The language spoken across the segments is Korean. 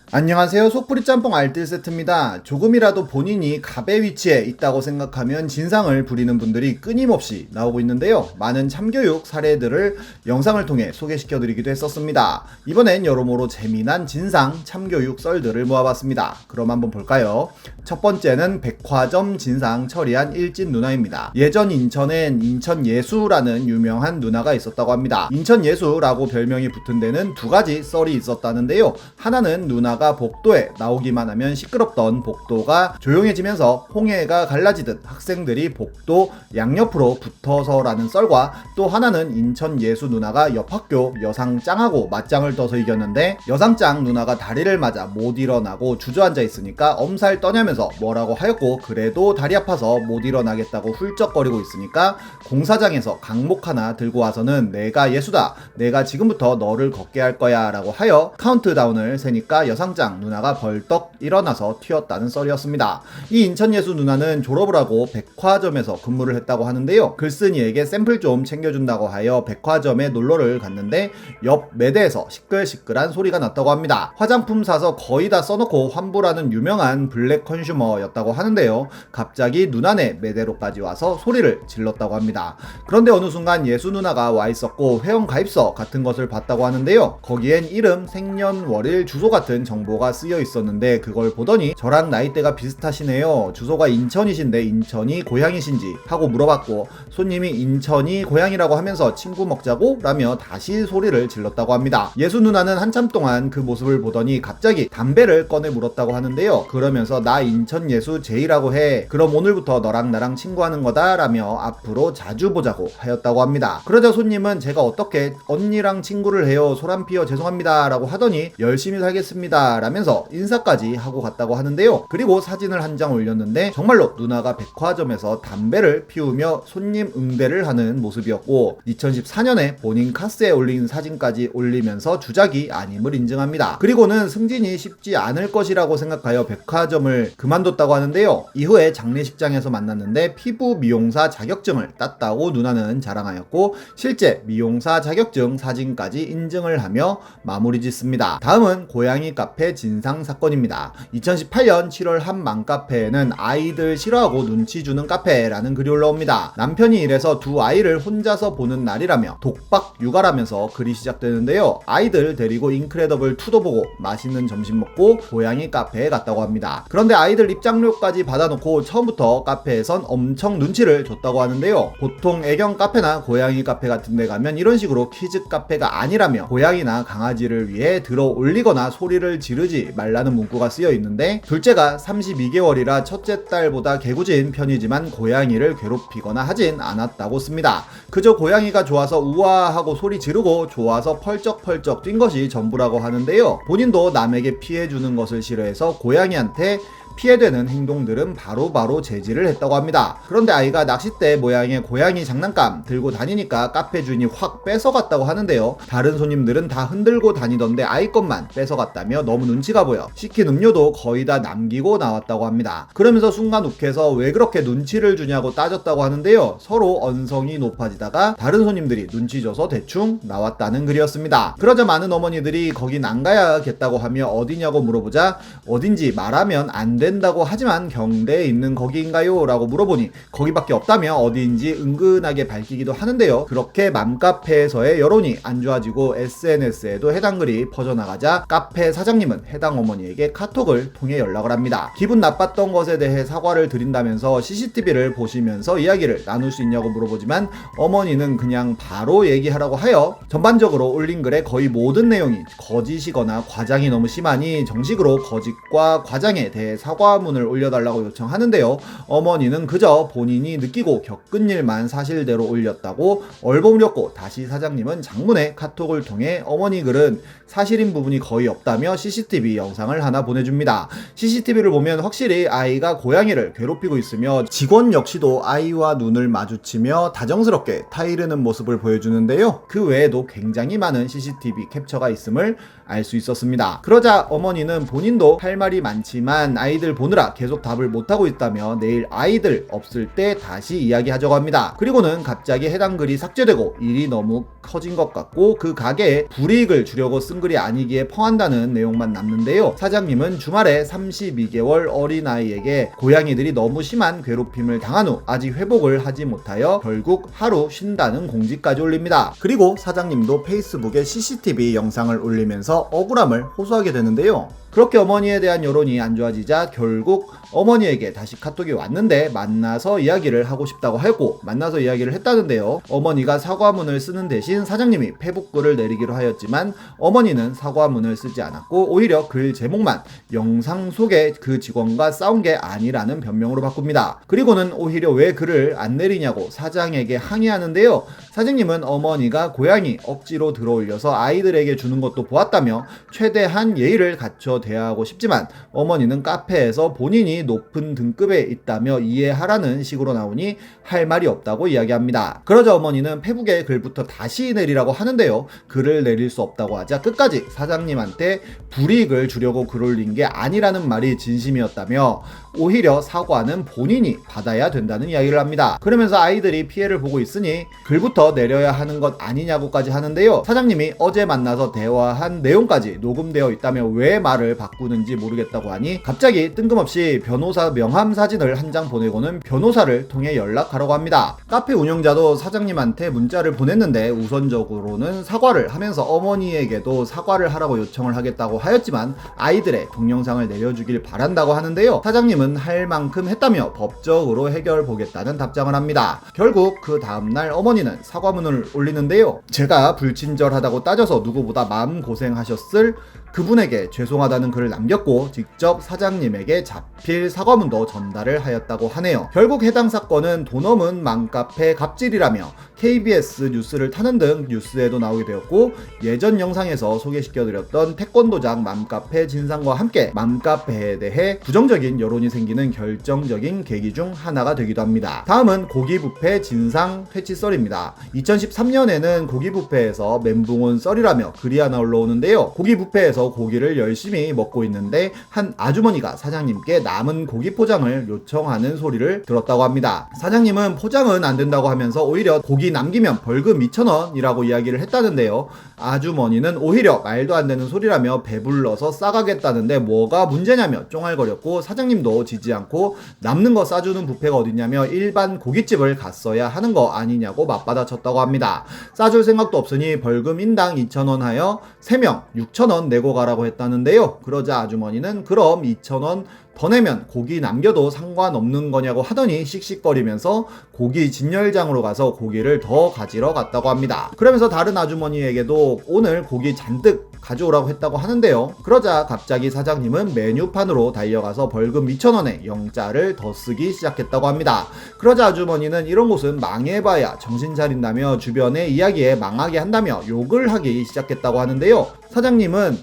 안녕하세요. 속풀이 짬뽕 알뜰 세트입니다. 조금이라도 본인이 갑의 위치에 있다고 생각하면 진상을 부리는 분들이 끊임없이 나오고 있는데요. 많은 참교육 사례들을 영상을 통해 소개시켜드리기도 했었습니다. 이번엔 여러모로 재미난 진상 참교육 썰들을 모아봤습니다. 그럼 한번 볼까요? 첫 번째는 백화점 진상 처리한 일진 누나입니다. 예전 인천엔 인천예수라는 유명한 누나가 있었다고 합니다. 인천예수라고 별명이 붙은 데는 두 가지 썰이 있었다는데요. 하나는 누나가 복도에 나오기만 하면 시끄럽던 복도가 조용해지면서 홍해가 갈라지듯 학생들이 복도 양옆으로 붙어서라는 썰과, 또 하나는 인천 예수 누나가 옆 학교 여상짱하고 맞짱을 떠서 이겼는데 여상짱 누나가 다리를 맞아 못 일어나고 주저앉아 있으니까 엄살 떠냐면서 뭐라고 하였고, 그래도 다리 아파서 못 일어나겠다고 훌쩍거리고 있으니까 공사장에서 강목 하나 들고 와서는 내가 예수다, 내가 지금부터 너를 걷게 할 거야 라고 하여 카운트다운을 세니까 여상짱 누나가 벌떡 일어나서 튀었다는 썰이었습니다. 이 인천예수 누나는 졸업을 하고 백화점에서 근무를 했다고 하는데요. 글쓴이에게 샘플 좀 챙겨준다고 하여 백화점에 놀러를 갔는데 옆 매대에서 시끌시끌한 소리가 났다고 합니다. 화장품 사서 거의 다 써놓고 환불하는 유명한 블랙 컨슈머였다고 하는데요. 갑자기 누나네 매대로까지 와서 소리를 질렀다고 합니다. 그런데 어느 순간 예수 누나가 와 있었고 회원가입서 같은 것을 봤다고 하는데요. 거기엔 이름, 생년월일, 주소 같은 정보가 쓰여 있었는데 그걸 보더니 저랑 나이대가 비슷하시네요. 주소가 인천이신데 인천이 고향이신지 하고 물어봤고, 손님이 인천이 고향이라고 하면서 친구 먹자고 라며 다시 소리를 질렀다고 합니다. 예수 누나는 한참 동안 그 모습을 보더니 갑자기 담배를 꺼내 물었다고 하는데요. 그러면서 나 인천 예수 제이라고 해. 그럼 오늘부터 너랑 나랑 친구하는 거다 라며 앞으로 자주 보자고 하였다고 합니다. 그러자 손님은 제가 어떻게 언니랑 친구를 해요, 소란 피워 죄송합니다 라고 하더니 열심히 살겠습니다 라면서 인사까지 하고 갔다고 하는데요. 그리고 사진을 한 장 올렸는데 정말로 누나가 백화점에서 담배를 피우며 손님 응대를 하는 모습이었고, 2014년에 본인 카스에 올린 사진까지 올리면서 주작이 아님을 인증합니다. 그리고는 승진이 쉽지 않을 것이라고 생각하여 백화점을 그만뒀다고 하는데요. 이후에 장례식장에서 만났는데 피부 미용사 자격증을 땄다고 누나는 자랑하였고, 실제 미용사 자격증 사진까지 인증을 하며 마무리 짓습니다. 다음은 고양이 카페 진상 사건입니다. 2018년 7월 한 맘카페에는 아이들 싫어하고 눈치 주는 카페라는 글이 올라옵니다. 남편이 일해서 두 아이를 혼자서 보는 날이라며 독박 육아라면서 글이 시작되는데요. 아이들 데리고 인크레더블 2도 보고 맛있는 점심 먹고 고양이 카페에 갔다고 합니다. 그런데 아이들 입장료까지 받아놓고 처음부터 카페에선 엄청 눈치를 줬다고 하는데요. 보통 애견 카페나 고양이 카페 같은 데 가면 이런 식으로 키즈 카페가 아니라며 고양이나 강아지를 위해 들어 올리거나 소리를 지르지 말라는 문구가 쓰여 있는데, 둘째가 32개월이라 첫째 딸보다 개구진 편이지만 고양이를 괴롭히거나 하진 않았다고 씁니다. 그저 고양이가 좋아서 우아하고 소리 지르고 좋아서 펄쩍펄쩍 뛴 것이 전부라고 하는데요. 본인도 남에게 피해주는 것을 싫어해서 고양이한테 피해되는 행동들은 바로바로 제지를 했다고 합니다. 그런데 아이가 낚싯대 모양의 고양이 장난감 들고 다니니까 카페 주인이 확 뺏어갔다고 하는데요. 다른 손님들은 다 흔들고 다니던데 아이 것만 뺏어갔다며 너무 눈치가 보여 시킨 음료도 거의 다 남기고 나왔다고 합니다. 그러면서 순간 욱해서 왜 그렇게 눈치를 주냐고 따졌다고 하는데요. 서로 언성이 높아지다가 다른 손님들이 눈치 줘서 대충 나왔다는 글이었습니다. 그러자 많은 어머니들이 거긴 안 가야겠다고 하며 어디냐고 물어보자 어딘지 말하면 안 된다고 하지만 경대에 있는 거기인가요? 라고 물어보니 거기밖에 없다며 어디인지 은근하게 밝히기도 하는데요. 그렇게 맘카페에서의 여론이 안 좋아지고 SNS에도 해당 글이 퍼져나가자 카페 사장님은 해당 어머니에게 카톡을 통해 연락을 합니다. 기분 나빴던 것에 대해 사과를 드린다면서 CCTV를 보시면서 이야기를 나눌 수 있냐고 물어보지만 어머니는 그냥 바로 얘기하라고 하여 전반적으로 올린 글의 거의 모든 내용이 거짓이거나 과장이 너무 심하니 정식으로 거짓과 과장에 대해 사과문을 올려달라고 요청하는데요. 어머니는 그저 본인이 느끼고 겪은 일만 사실대로 올렸다고 얼버무렸고, 다시 사장님은 장문의 카톡을 통해 어머니 글은 사실인 부분이 거의 없다며 CCTV 영상을 하나 보내줍니다. CCTV를 보면 확실히 아이가 고양이를 괴롭히고 있으며 직원 역시도 아이와 눈을 마주치며 다정스럽게 타이르는 모습을 보여주는데요. 그 외에도 굉장히 많은 CCTV 캡처가 있음을 알 수 있었습니다. 그러자 어머니는 본인도 할 말이 많지만 아이들 아이들 보느라 계속 답을 못하고 있다며 내일 아이들 없을 때 다시 이야기하자고 합니다. 그리고는 갑자기 해당 글이 삭제되고 일이 너무 커진 것 같고 그 가게에 불이익을 주려고 쓴 글이 아니기에 펑한다는 내용만 남는데요. 사장님은 주말에 32개월 어린아이에게 고양이들이 너무 심한 괴롭힘을 당한 후 아직 회복을 하지 못하여 결국 하루 쉰다는 공지까지 올립니다. 그리고 사장님도 페이스북에 CCTV 영상을 올리면서 억울함을 호소하게 되는데요. 그렇게 어머니에 대한 여론이 안 좋아지자 결국 어머니에게 다시 카톡이 왔는데 만나서 이야기를 하고 싶다고 하고 만나서 이야기를 했다는데요. 어머니가 사과문을 쓰는 대신 사장님이 페북글을 내리기로 하였지만 어머니는 사과문을 쓰지 않았고 오히려 글 제목만 영상 속에 그 직원과 싸운 게 아니라는 변명으로 바꿉니다. 그리고는 오히려 왜 글을 안 내리냐고 사장에게 항의하는데요. 사장님은 어머니가 고양이 억지로 들어올려서 아이들에게 주는 것도 보았다며 최대한 예의를 갖춰 대하고 싶지만 어머니는 카페에서 본인이 높은 등급에 있다며 이해하라는 식으로 나오니 할 말이 없다고 이야기합니다. 그러자 어머니는 페북에 글부터 다시 내리라고 하는데요. 글을 내릴 수 없다고 하자 끝까지 사장님한테 불이익을 주려고 글 올린 게 아니라는 말이 진심이었다며 오히려 사과는 본인이 받아야 된다는 이야기를 합니다. 그러면서 아이들이 피해를 보고 있으니 글부터 내려야 하는 것 아니냐고까지 하는데요. 사장님이 어제 만나서 대화한 내용까지 녹음되어 있다며 왜 말을 바꾸는지 모르겠다고 하니 갑자기 뜬금없이 변호사 명함 사진을 한 장 보내고는 변호사를 통해 연락하라고 합니다. 카페 운영자도 사장님한테 문자를 보냈는데 우선적으로는 사과를 하면서 어머니에게도 사과를 하라고 요청을 하겠다고 하였지만 아이들의 동영상을 내려주길 바란다고 하는데요. 사장님은 할 만큼 했다며 법적으로 해결 보겠다는 답장을 합니다. 결국 그 다음날 어머니는 사과문을 올리는데요. 제가 불친절하다고 따져서 누구보다 마음고생하셨을 그분에게 죄송하다는 글을 남겼고 직접 사장님에게 자필 사과문도 전달을 하였다고 하네요. 결국 해당 사건은 돈 없는 맘카페 갑질이라며 KBS 뉴스를 타는 등 뉴스에도 나오게 되었고 예전 영상에서 소개시켜드렸던 태권도장 맘카페 진상과 함께 맘카페에 대해 부정적인 여론이 생기는 결정적인 계기 중 하나가 되기도 합니다. 다음은 고기뷔페 진상 퇴치 썰입니다. 2013년에는 고기뷔페에서 멘붕 썰이라며 글이 하나 올라오는데요. 고기뷔페에서 고기를 열심히 먹고 있는데 한 아주머니가 사장님께 남은 고기 포장을 요청하는 소리를 들었다고 합니다. 사장님은 포장은 안 된다고 하면서 오히려 고기 남기면 벌금 2,000원이라고 이야기를 했다는데요. 아주머니는 오히려 말도 안 되는 소리라며 배불러서 싸가겠다는데 뭐가 문제냐며 쫑알거렸고 사장님도 지지 않고 남는 거 싸주는 뷔페가 어딨냐며 일반 고깃집을 갔어야 하는 거 아니냐고 맞받아쳤다고 합니다. 싸줄 생각도 없으니 벌금 인당 2,000원 하여 3명 6,000원 내고 가라고 했다는데요. 그러자 아주머니는 그럼 2,000원 더 내면 고기 남겨도 상관없는 거냐고 하더니 씩씩거리면서 고기 진열장으로 가서 고기를 더 가지러 갔다고 합니다. 그러면서 다른 아주머니에게도 오늘 고기 잔뜩 가져오라고 했다고 하는데요. 그러자 갑자기 사장님은 메뉴판으로 달려가서 벌금 2,000원에 영자를 더 쓰기 시작했다고 합니다. 그러자 아주머니는 이런 곳은 망해봐야 정신 차린다며 주변의 이야기에 망하게 한다며 욕을 하기 시작했다고 하는데요. 사장님은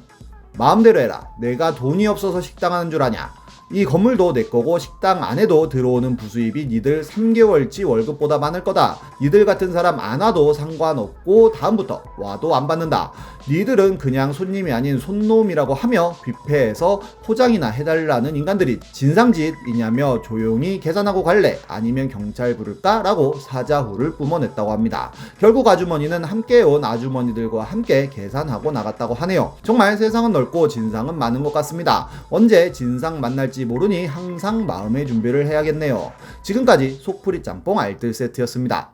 마음대로 해라. 내가 돈이 없어서 식당 하는 줄 아냐. 이 건물도 내 거고 식당 안에도 들어오는 부수입이 니들 3개월치 월급보다 많을 거다. 니들 같은 사람 안 와도 상관없고 다음부터 와도 안 받는다. 니들은 그냥 손님이 아닌 손놈이라고 하며 뷔페에서 포장이나 해달라는 인간들이 진상짓이냐며 조용히 계산하고 갈래? 아니면 경찰 부를까? 라고 사자후를 뿜어냈다고 합니다. 결국 아주머니는 함께 온 아주머니들과 함께 계산하고 나갔다고 하네요. 정말 세상은 넓고 진상은 많은 것 같습니다. 언제 진상 만날지 모르니 항상 마음의 준비를 해야겠네요. 지금까지 속풀이 짬뽕 알뜰 세트였습니다.